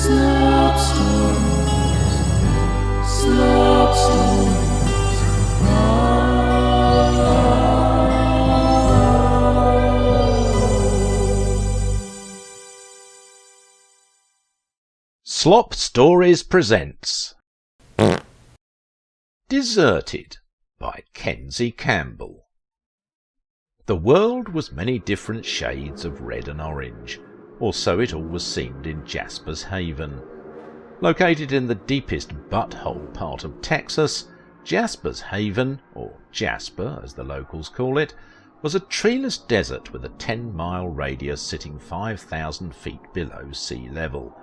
Slop stories, slop stories. Slop Stories presents Deserted by Kenzie Campbell. The world was many different shades of red and orange, or so it always seemed in Jasper's Haven. Located in the deepest butthole part of Texas, Jasper's Haven, or Jasper as the locals call it, was a treeless desert with a 10-mile radius sitting 5,000 feet below sea level.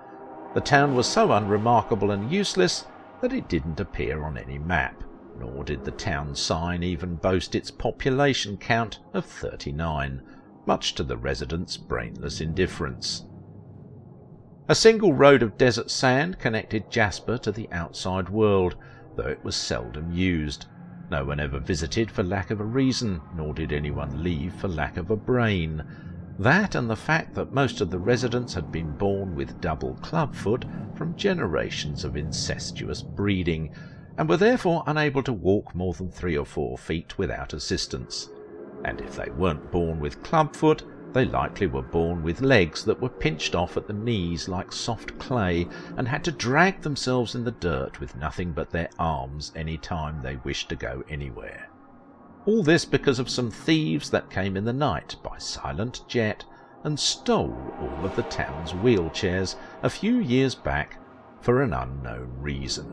The town was so unremarkable and useless that it didn't appear on any map, nor did the town sign even boast its population count of 39, much to the residents' brainless indifference. A single road of desert sand connected Jasper to the outside world, though it was seldom used. No one ever visited for lack of a reason, nor did anyone leave for lack of a brain. That and the fact that most of the residents had been born with double clubfoot from generations of incestuous breeding, and were therefore unable to walk more than 3 or 4 feet without assistance. And if they weren't born with clubfoot, they likely were born with legs that were pinched off at the knees like soft clay, and had to drag themselves in the dirt with nothing but their arms any time they wished to go anywhere. All this because of some thieves that came in the night by silent jet and stole all of the town's wheelchairs a few years back for an unknown reason.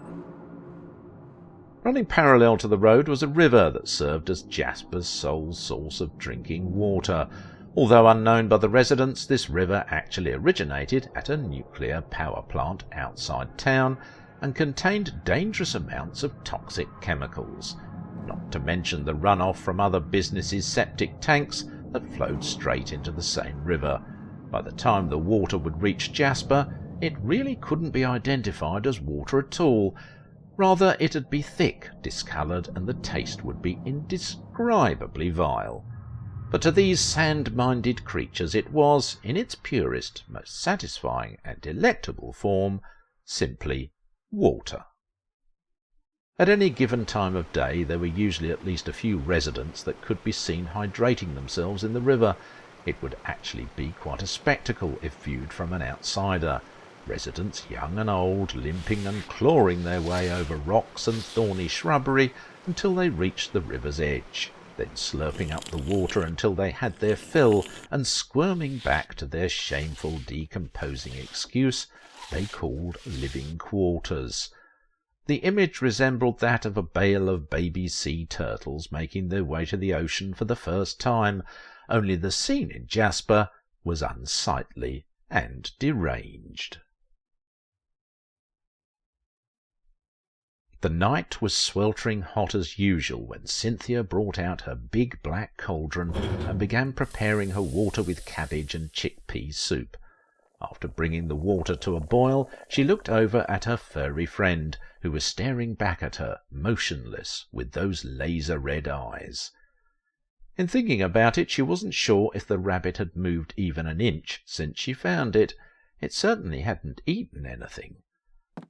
Running parallel to the road was a river that served as Jasper's sole source of drinking water. Although unknown by the residents, this river actually originated at a nuclear power plant outside town and contained dangerous amounts of toxic chemicals, not to mention the runoff from other businesses' septic tanks that flowed straight into the same river. By the time the water would reach Jasper, it really couldn't be identified as water at all. Rather, it'd be thick, discoloured, and the taste would be indescribably vile. But to these sand-minded creatures it was, in its purest, most satisfying and delectable form, simply water. At any given time of day there were usually at least a few residents that could be seen hydrating themselves in the river. It would actually be quite a spectacle if viewed from an outsider. Residents young and old, limping and clawing their way over rocks and thorny shrubbery until they reached the river's edge, then slurping up the water until they had their fill and squirming back to their shameful decomposing excuse they called living quarters. The image resembled that of a bale of baby sea turtles making their way to the ocean for the first time, only the scene in Jasper was unsightly and deranged. The night was sweltering hot as usual when Cynthia brought out her big black cauldron and began preparing her water with cabbage and chickpea soup. After bringing the water to a boil, she looked over at her furry friend, who was staring back at her, motionless, with those laser-red eyes. In thinking about it, she wasn't sure if the rabbit had moved even an inch since she found it. It certainly hadn't eaten anything.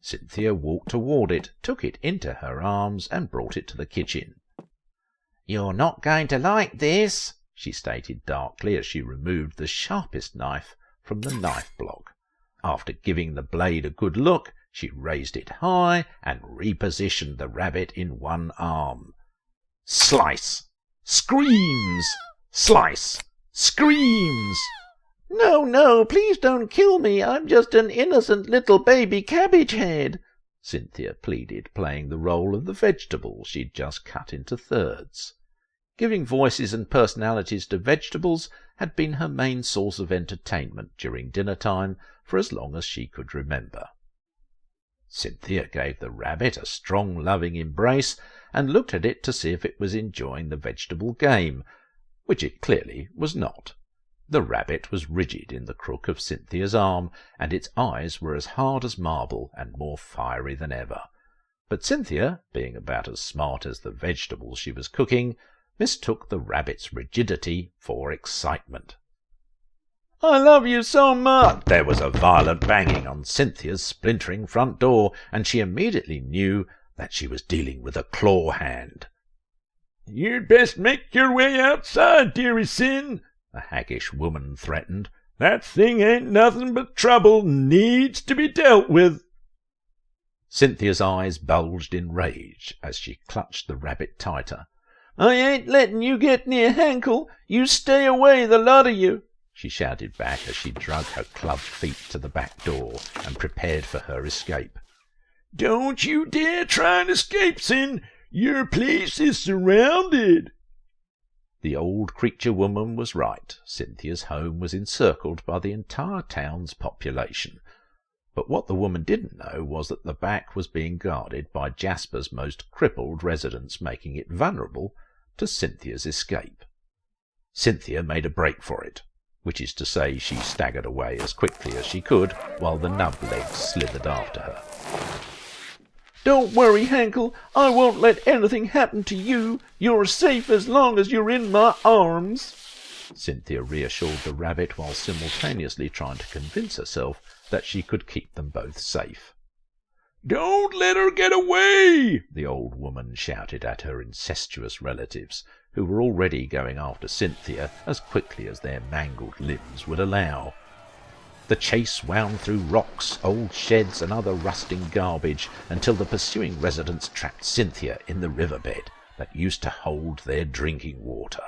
Cynthia walked toward it, took it into her arms, and brought it to the kitchen. "You're not going to like this," she stated darkly as she removed the sharpest knife from the knife block. After giving the blade a good look, she raised it high and repositioned the rabbit in one arm. Slice! Screams! Slice! Screams! "No, no, please don't kill me. I'm just an innocent little baby cabbage head," Cynthia pleaded, playing the role of the vegetable she'd just cut into thirds. Giving voices and personalities to vegetables had been her main source of entertainment during dinner time for as long as she could remember. Cynthia gave the rabbit a strong, loving embrace and looked at it to see if it was enjoying the vegetable game, which it clearly was not. The rabbit was rigid in the crook of Cynthia's arm, and its eyes were as hard as marble and more fiery than ever. But Cynthia, being about as smart as the vegetables she was cooking, mistook the rabbit's rigidity for excitement. I love you so much." There was a violent banging on Cynthia's splintering front door, and she immediately knew that she was dealing with a claw hand. "You'd best make your way outside, dearie Sin," the haggish woman threatened. "That thing ain't nothing but trouble, needs to be dealt with." Cynthia's eyes bulged in rage as she clutched the rabbit tighter. "I ain't letting you get near Hankle. You stay away, the lot of you," she shouted back as she drug her clubbed feet to the back door and prepared for her escape. "Don't you dare try and escape, Sin. Your place is surrounded." The old creature woman was right. Cynthia's home was encircled by the entire town's population. But what the woman didn't know was that the back was being guarded by Jasper's most crippled residents, making it vulnerable to Cynthia's escape. Cynthia made a break for it, which is to say she staggered away as quickly as she could while the nub legs slithered after her. "Don't worry, Hankle. I won't let anything happen to you. You're safe as long as you're in my arms," Cynthia reassured the rabbit while simultaneously trying to convince herself that she could keep them both safe. "Don't let her get away!" the old woman shouted at her incestuous relatives, who were already going after Cynthia as quickly as their mangled limbs would allow. The chase wound through rocks, old sheds, and other rusting garbage until the pursuing residents trapped Cynthia in the riverbed that used to hold their drinking water.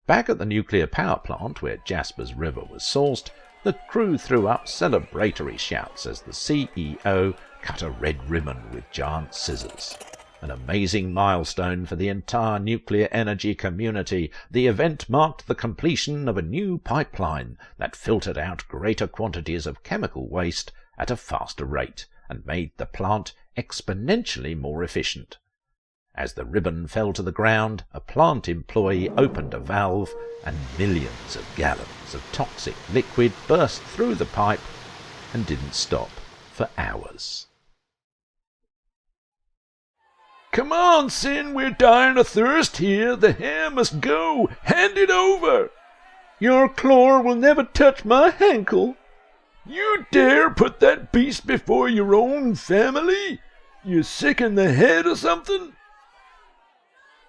Back at the nuclear power plant where Jasper's river was sourced, the crew threw up celebratory shouts as the CEO cut a red ribbon with giant scissors. An amazing milestone for the entire nuclear energy community, the event marked the completion of a new pipeline that filtered out greater quantities of chemical waste at a faster rate and made the plant exponentially more efficient. As the ribbon fell to the ground, a plant employee opened a valve and millions of gallons of toxic liquid burst through the pipe and didn't stop for hours. "Come on, Sin, we're dying of thirst here. The ham must go. Hand it over." "Your claw will never touch my Hankle." "You dare put that beast before your own family? You sick in the head or something?"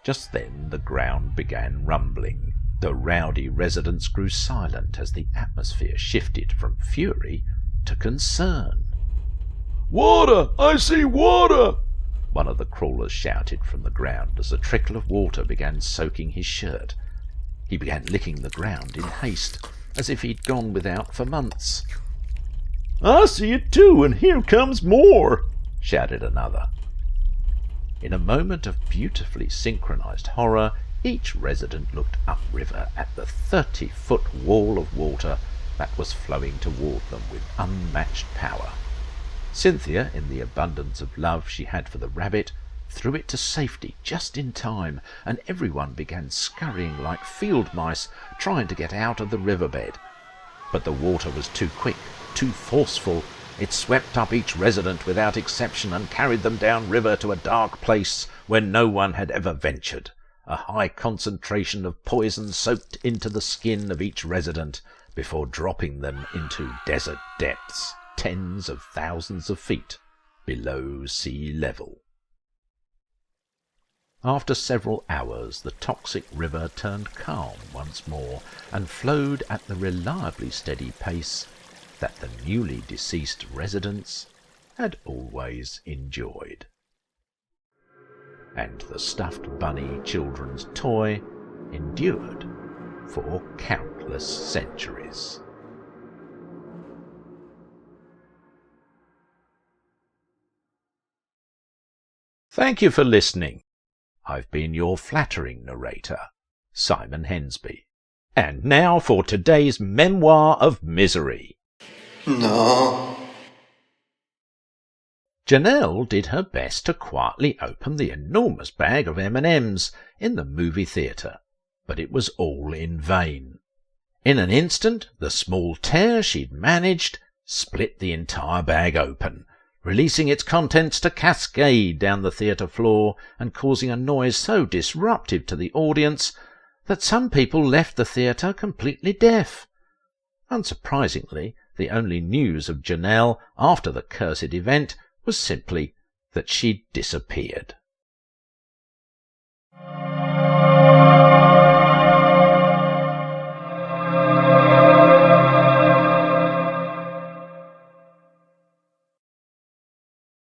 Just then the ground began rumbling. The rowdy residents grew silent as the atmosphere shifted from fury to concern. "Water! I see water!" one of the crawlers shouted from the ground as a trickle of water began soaking his shirt. He began licking the ground in haste, as if he'd gone without for months. "I see it too, and here comes more!" shouted another. In a moment of beautifully synchronized horror, each resident looked upriver at the 30-foot wall of water that was flowing toward them with unmatched power. Cynthia, in the abundance of love she had for the rabbit, threw it to safety just in time, and everyone began scurrying like field mice, trying to get out of the riverbed. But the water was too quick, too forceful. It swept up each resident without exception and carried them down river to a dark place where no one had ever ventured. A high concentration of poison soaked into the skin of each resident before dropping them into desert depths, tens of thousands of feet below sea level. After several hours, the toxic river turned calm once more and flowed at the reliably steady pace that the newly deceased residents had always enjoyed. And the stuffed bunny children's toy endured for countless centuries. Thank you for listening. I've been your flattering narrator, Simon Hensby. And now for today's memoir of misery. No. Janelle did her best to quietly open the enormous bag of M&Ms in the movie theatre, but it was all in vain. In an instant, the small tear she'd managed split the entire bag open, releasing its contents to cascade down the theatre floor and causing a noise so disruptive to the audience that some people left the theatre completely deaf. Unsurprisingly, the only news of Janelle after the cursed event was simply that she'd disappeared.